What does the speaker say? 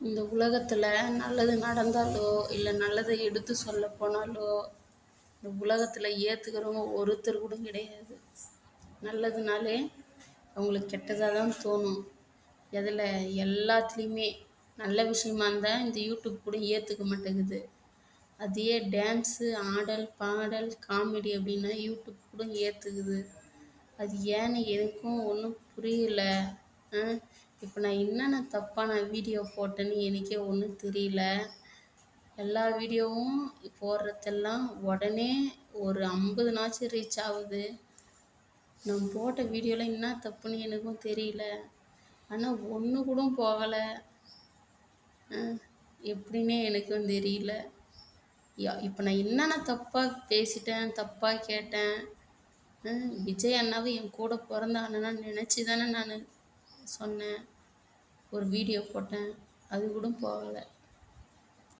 இந்த உலகத்தில் நல்லது நடந்தாலோ இல்லை நல்லதை எடுத்து சொல்ல போனாலோ இந்த உலகத்தில் ஏற்றுக்கிறவங்க ஒருத்தர் கூட கிடையாது. நல்லதுனாலே அவங்களுக்கு கெட்டதாக தான் தோணும். எதில் எல்லாத்துலேயுமே நல்ல விஷயமா இருந்தால் இந்த யூடியூப் கூட ஏற்றுக்க மாட்டேங்குது. அதே டான்ஸு, ஆடல், பாடல், காமெடி அப்படின்னா யூடியூப் கூட ஏற்றுக்குது. அது ஏன்னு எனக்கும் ஒன்றும் புரியல. இப்போ நான் என்னென்ன தப்பான வீடியோ போட்டேன்னு எனக்கே ஒன்றும் தெரியல. எல்லா வீடியோவும் போடுறதெல்லாம் உடனே ஒரு 50 நாச்சும் ரீச் ஆகுது. நான் போட்ட வீடியோவில் என்ன தப்புன்னு எனக்கும் தெரியல. ஆனால் ஒன்று கூட போகலை. எப்படின்னே எனக்கும் தெரியல. இப்போ நான் என்னென்ன தப்பாக பேசிட்டேன், தப்பாக கேட்டேன். விஜய் அண்ணாவை என் கூட பிறந்த அண்ணனா நினச்சி தானே நான் சொன்னேன், ஒரு வீடியோ போட்டேன். அது கூட போகலை.